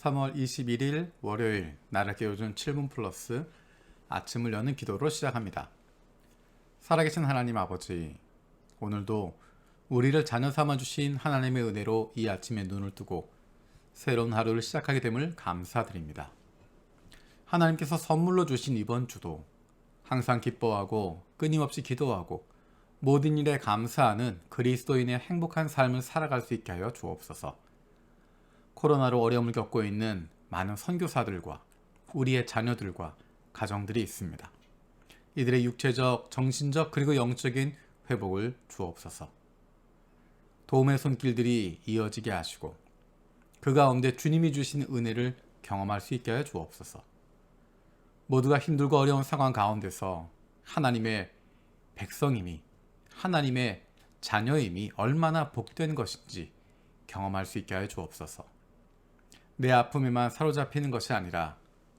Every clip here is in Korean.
3월 21일 월요일 나를 깨워준 7분 플러스 아침을 여는 기도로 시작합니다. 살아계신 하나님 아버지, 오늘도 우리를 자녀 삼아주신 하나님의 은혜로 이 아침에 눈을 뜨고 새로운 하루를 시작하게 됨을 감사드립니다. 하나님께서 선물로 주신 이번 주도 항상 기뻐하고 끊임없이 기도하고 모든 일에 감사하는 그리스도인의 행복한 삶을 살아갈 수 있게 하여 주옵소서. 코로나로 어려움을 겪고 있는 많은 선교사들과 우리의 자녀들과 가정들이 있습니다. 이들의 육체적, 정신적 그리고 영적인 회복을 주옵소서. 도움의 손길들이 이어지게 하시고 그 가운데 주님이 주신 은혜를 경험할 수 있게 하여 주옵소서. 모두가 힘들고 어려운 상황 가운데서 하나님의 백성임이, 하나님의 자녀임이 얼마나 복된 것인지 경험할 수 있게 하여 주옵소서. 내 아픔에만 사로잡히는 것이 아니라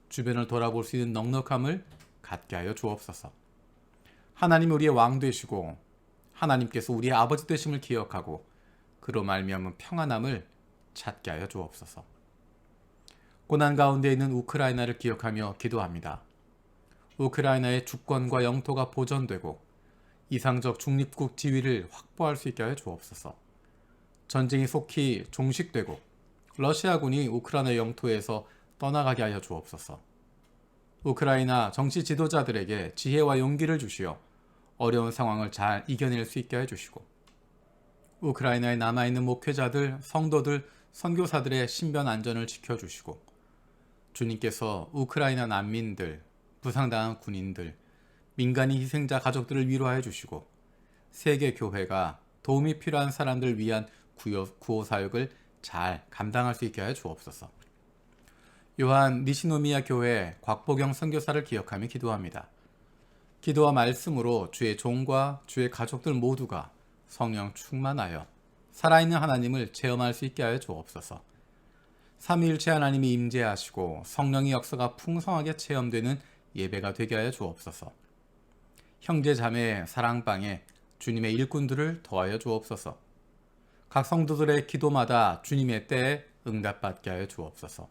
주변을 돌아볼 수 있는 넉넉함을 갖게 하여 주옵소서. 하나님이 우리의 왕 되시고 하나님께서 우리의 아버지 되심을 기억하고 그로 말미암은 평안함을 찾게 하여 주옵소서. 고난 가운데 있는 우크라이나를 기억하며 기도합니다. 우크라이나의 주권과 영토가 보존되고 이상적 중립국 지위를 확보할 수 있게 하여 주옵소서. 전쟁이 속히 종식되고 러시아군이 우크라이나 영토에서 떠나가게 하여 주옵소서. 우크라이나 정치 지도자들에게 지혜와 용기를 주시어 어려운 상황을 잘 이겨낼 수 있게 해주시고 우크라이나에 남아있는 목회자들, 성도들, 선교사들의 신변 안전을 지켜주시고 주님께서 우크라이나 난민들, 부상당한 군인들, 민간인 희생자 가족들을 위로하여 주시고 세계 교회가 도움이 필요한 사람들을 위한 구호 사역을 잘 감당할 수 있게 하여 주옵소서. 요한 니시노미야 교회 곽보경 선교사를 기억하며 기도합니다. 기도와 말씀으로 주의 종과 주의 가족들 모두가 성령 충만하여 살아있는 하나님을 체험할 수 있게 하여 주옵소서. 삼위일체 하나님이 임재하시고 성령의 역사가 풍성하게 체험되는 예배가 되게 하여 주옵소서. 형제 자매의 사랑방에 주님의 일꾼들을 더하여 주옵소서. 각 성도들의 기도마다 주님의 때에 응답받게 하여 주옵소서.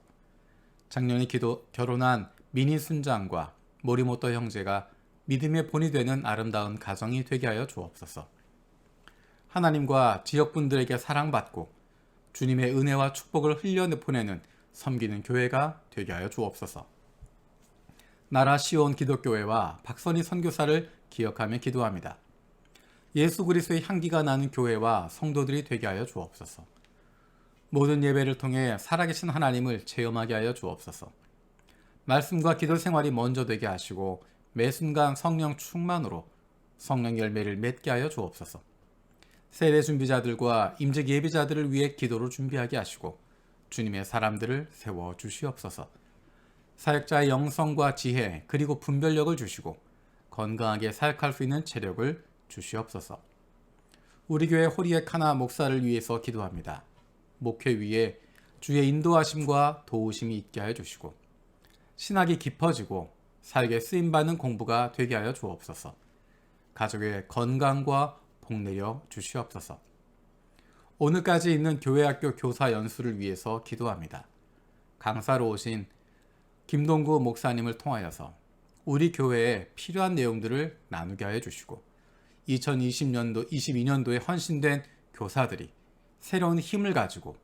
작년에 결혼한 미니 순장과 모리모토 형제가 믿음의 본이 되는 아름다운 가정이 되게 하여 주옵소서. 하나님과 지역분들에게 사랑받고 주님의 은혜와 축복을 흘려보내는 섬기는 교회가 되게 하여 주옵소서. 나라 시온 기독교회와 박선희 선교사를 기억하며 기도합니다. 예수 그리스도의 향기가 나는 교회와 성도들이 되게 하여 주옵소서. 모든 예배를 통해 살아계신 하나님을 체험하게 하여 주옵소서. 말씀과 기도 생활이 먼저 되게 하시고 매 순간 성령 충만으로 성령 열매를 맺게 하여 주옵소서. 세례 준비자들과 임직 예비자들을 위해 기도를 준비하게 하시고 주님의 사람들을 세워 주시옵소서. 사역자의 영성과 지혜 그리고 분별력을 주시고 건강하게 사역할 수 있는 체력을 주시옵소서. 우리 교회 호리의 카나 목사를 위해서 기도합니다. 목회 위에 주의 인도하심과 도우심이 있게 하여 주시고 신학이 깊어지고 사역에 쓰임받는 공부가 되게 하여 주옵소서. 가족의 건강과 복내려 주시옵소서. 오늘까지 있는 교회학교 교사 연수를 위해서 기도합니다. 강사로 오신 김동구 목사님을 통하여서 우리 교회에 필요한 내용들을 나누게 하여 주시고 2020년도, 22년도에 헌신된 교사들이 새로운 힘을 가지고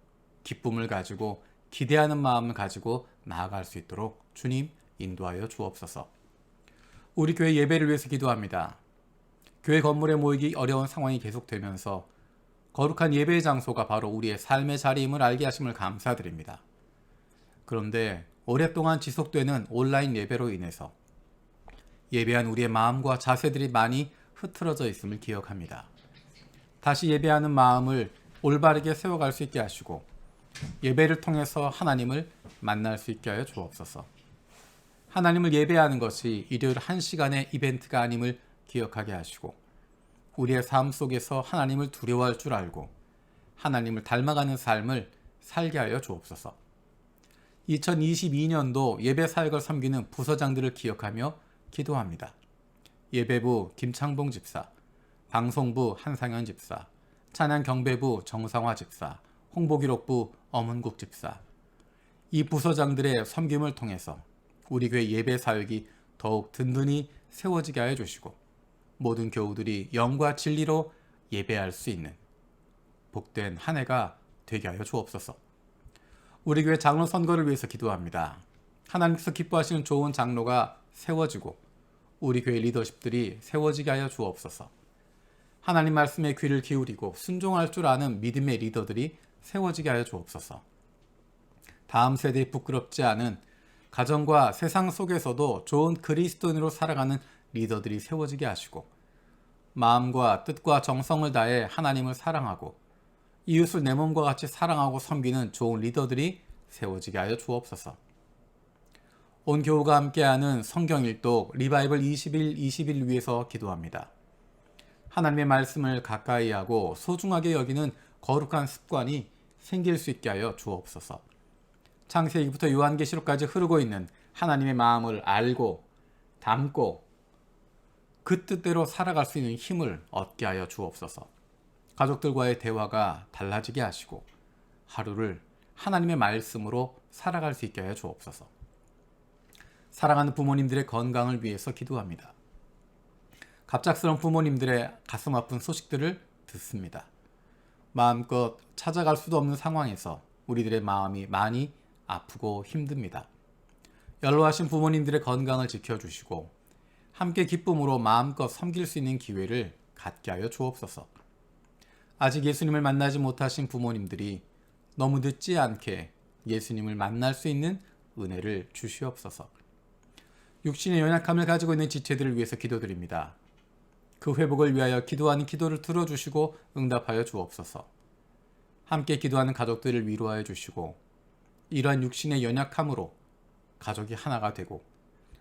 기쁨을 가지고 기대하는 마음을 가지고 나아갈 수 있도록 주님 인도하여 주옵소서. 우리 교회 예배를 위해서 기도합니다. 교회 건물에 모이기 어려운 상황이 계속되면서 거룩한 예배의 장소가 바로 우리의 삶의 자리임을 알게 하심을 감사드립니다. 그런데 오랫동안 지속되는 온라인 예배로 인해서 예배한 우리의 마음과 자세들이 많이 흐트러져 있음을 기억합니다. 다시 예배하는 마음을 올바르게 세워갈 수 있게 하시고 예배를 통해서 하나님을 만날 수 있게 하여 주옵소서. 하나님을 예배하는 것이 일요일 1시간의 이벤트가 아님을 기억하게 하시고 우리의 삶 속에서 하나님을 두려워할 줄 알고 하나님을 닮아가는 삶을 살게 하여 주옵소서. 2022년도 예배 사역을 섬기는 부서장들을 기억하며 기도합니다. 예배부 김창봉 집사, 방송부 한상현 집사, 찬양 경배부 정상화 집사, 홍보기록부 엄은국 집사, 이 부서장들의 섬김을 통해서 우리 교회 예배 사역이 더욱 든든히 세워지게 하여 주시고 모든 교우들이 영과 진리로 예배할 수 있는 복된 한 해가 되게 하여 주옵소서. 우리 교회 장로 선거를 위해서 기도합니다. 하나님께서 기뻐하시는 좋은 장로가 세워지고 우리 교회 리더십들이 세워지게 하여 주옵소서. 하나님 말씀에 귀를 기울이고 순종할 줄 아는 믿음의 리더들이 세워지게 하여 주옵소서. 다음 세대에 부끄럽지 않은 가정과 세상 속에서도 좋은 그리스도인으로 살아가는 리더들이 세워지게 하시고 마음과 뜻과 정성을 다해 하나님을 사랑하고 이웃을 내 몸과 같이 사랑하고 섬기는 좋은 리더들이 세워지게 하여 주옵소서. 온 교우가 함께하는 성경일독 리바이벌 20일 위해서 기도합니다. 하나님의 말씀을 가까이 하고 소중하게 여기는 거룩한 습관이 생길 수 있게 하여 주옵소서. 창세기부터 요한계시록까지 흐르고 있는 하나님의 마음을 알고 담고 그 뜻대로 살아갈 수 있는 힘을 얻게 하여 주옵소서. 가족들과의 대화가 달라지게 하시고 하루를 하나님의 말씀으로 살아갈 수 있게 하여 주옵소서. 사랑하는 부모님들의 건강을 위해서 기도합니다. 갑작스러운 부모님들의 가슴 아픈 소식들을 듣습니다. 마음껏 찾아갈 수도 없는 상황에서 우리들의 마음이 많이 아프고 힘듭니다. 연로하신 부모님들의 건강을 지켜주시고 함께 기쁨으로 마음껏 섬길 수 있는 기회를 갖게 하여 주옵소서. 아직 예수님을 만나지 못하신 부모님들이 너무 늦지 않게 예수님을 만날 수 있는 은혜를 주시옵소서. 육신의 연약함을 가지고 있는 지체들을 위해서 기도드립니다. 그 회복을 위하여 기도하는 기도를 들어주시고 응답하여 주옵소서. 함께 기도하는 가족들을 위로하여 주시고 이러한 육신의 연약함으로 가족이 하나가 되고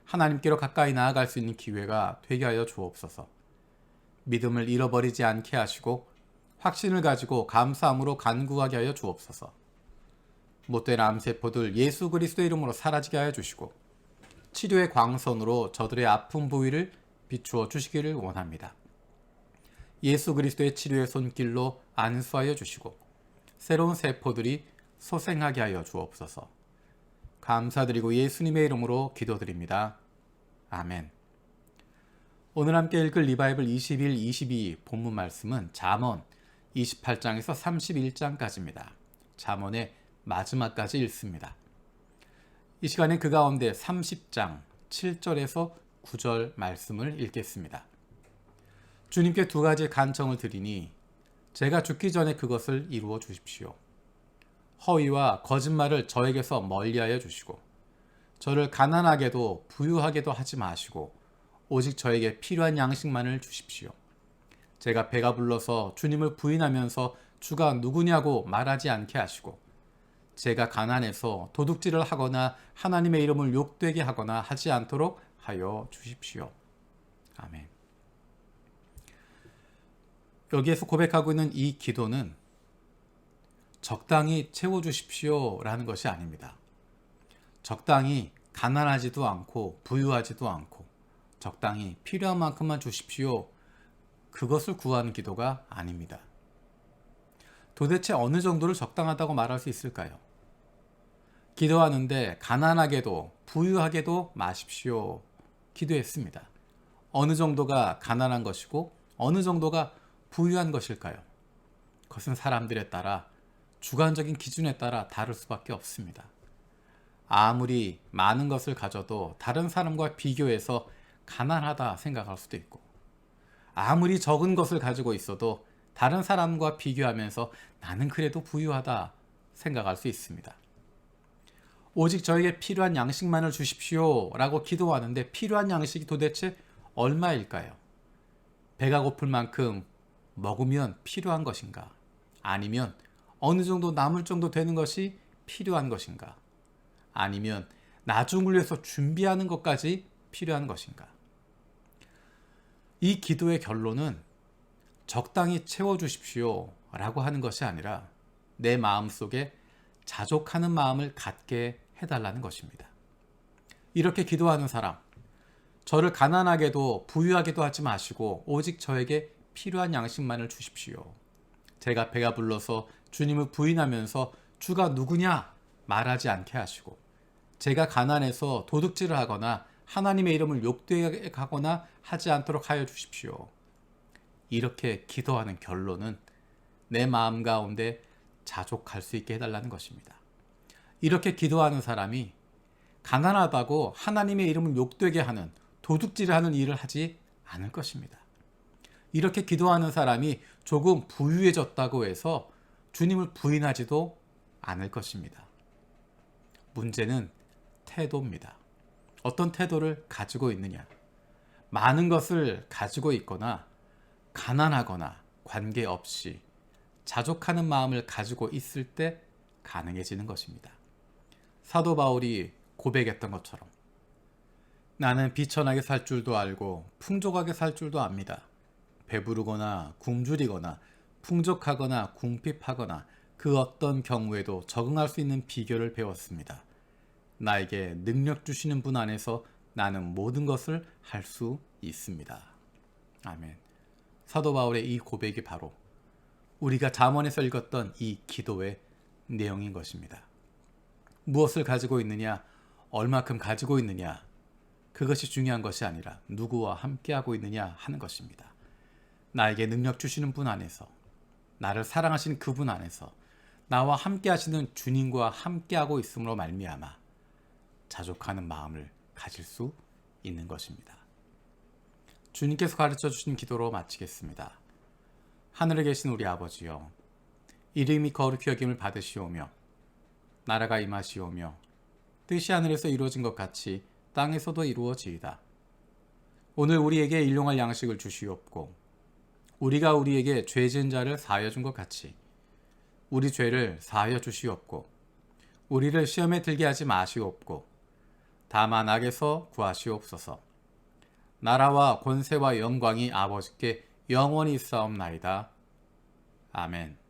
하나님께로 가까이 나아갈 수 있는 기회가 되게 하여 주옵소서. 믿음을 잃어버리지 않게 하시고 확신을 가지고 감사함으로 간구하게 하여 주옵소서. 못된 암세포들 예수 그리스도의 이름으로 사라지게 하여 주시고 치료의 광선으로 저들의 아픈 부위를 비추어 주시기를 원합니다. 예수 그리스도의 치료의 손길로 안수하여 주시고 새로운 세포들이 소생하게 하여 주옵소서. 감사드리고 예수님의 이름으로 기도드립니다. 아멘. 오늘 함께 읽을 리바이벌 21, 22 본문 말씀은 잠언 28장에서 31장까지입니다. 잠언의 마지막까지 읽습니다. 이 시간에 그 가운데 30장 7절에서 9절 말씀을 읽겠습니다. 주님께 두 가지 간청을 드리니 제가 죽기 전에 그것을 이루어 주십시오. 허위와 거짓말을 저에게서 멀리하여 주시고 저를 가난하게도 부유하게도 하지 마시고 오직 저에게 필요한 양식만을 주십시오. 제가 배가 불러서 주님을 부인하면서 주가 누구냐고 말하지 않게 하시고 제가 가난해서 도둑질을 하거나 하나님의 이름을 욕되게 하거나 하지 않도록 하여 주십시오. 아멘. 여기에서 고백하고 있는 이 기도는 적당히 채워주십시오 라는 것이 아닙니다. 적당히 가난하지도 않고 부유하지도 않고 적당히 필요한 만큼만 주십시오. 그것을 구하는 기도가 아닙니다. 도대체 어느 정도를 적당하다고 말할 수 있을까요? 기도하는데 가난하게도 부유하게도 마십시오. 기도했습니다. 어느 정도가 가난한 것이고 어느 정도가 부유한 것일까요? 그것은 사람들에 따라 주관적인 기준에 따라 다를 수밖에 없습니다. 아무리 많은 것을 가져도 다른 사람과 비교해서 가난하다 생각할 수도 있고 아무리 적은 것을 가지고 있어도 다른 사람과 비교하면서 나는 그래도 부유하다 생각할 수 있습니다. 오직 저에게 필요한 양식만을 주십시오 라고 기도하는데 필요한 양식이 도대체 얼마일까요? 배가 고플 만큼 먹으면 필요한 것인가? 아니면 어느 정도 남을 정도 되는 것이 필요한 것인가? 아니면 나중을 위해서 준비하는 것까지 필요한 것인가? 이 기도의 결론은 적당히 채워주십시오 라고 하는 것이 아니라 내 마음속에 자족하는 마음을 갖게 해달라는 것입니다. 이렇게 기도하는 사람, 저를 가난하게도 부유하게도 하지 마시고 오직 저에게 필요한 양식만을 주십시오. 제가 배가 불러서 주님을 부인하면서 주가 누구냐 말하지 않게 하시고 제가 가난해서 도둑질을 하거나 하나님의 이름을 욕되게 하거나 하지 않도록 하여 주십시오. 이렇게 기도하는 결론은 내 마음 가운데 자족할 수 있게 해달라는 것입니다. 이렇게 기도하는 사람이 가난하다고 하나님의 이름을 욕되게 하는 도둑질을 하는 일을 하지 않을 것입니다. 이렇게 기도하는 사람이 조금 부유해졌다고 해서 주님을 부인하지도 않을 것입니다. 문제는 태도입니다. 어떤 태도를 가지고 있느냐. 많은 것을 가지고 있거나 가난하거나 관계없이 자족하는 마음을 가지고 있을 때 가능해지는 것입니다. 사도 바울이 고백했던 것처럼 나는 비천하게 살 줄도 알고 풍족하게 살 줄도 압니다. 배부르거나 굶주리거나 풍족하거나 궁핍하거나 그 어떤 경우에도 적응할 수 있는 비결을 배웠습니다. 나에게 능력 주시는 분 안에서 나는 모든 것을 할 수 있습니다. 아멘. 사도 바울의 이 고백이 바로 우리가 잠언에서 읽었던 이 기도의 내용인 것입니다. 무엇을 가지고 있느냐, 얼마큼 가지고 있느냐, 그것이 중요한 것이 아니라 누구와 함께하고 있느냐 하는 것입니다. 나에게 능력 주시는 분 안에서, 나를 사랑하시는 그분 안에서 나와 함께 하시는 주님과 함께하고 있음으로 말미암아 자족하는 마음을 가질 수 있는 것입니다. 주님께서 가르쳐 주신 기도로 마치겠습니다. 하늘에 계신 우리 아버지여, 이름이 거룩히 여김을 받으시오며 나라가 임하시오며 뜻이 하늘에서 이루어진 것 같이 땅에서도 이루어지이다. 오늘 우리에게 일용할 양식을 주시옵고 우리가 우리에게 죄 지은 자를 사하여 준 것 같이 우리 죄를 사하여 주시옵고 우리를 시험에 들게 하지 마시옵고 다만 악에서 구하시옵소서. 나라와 권세와 영광이 아버지께 영원히 있사옵나이다. 아멘.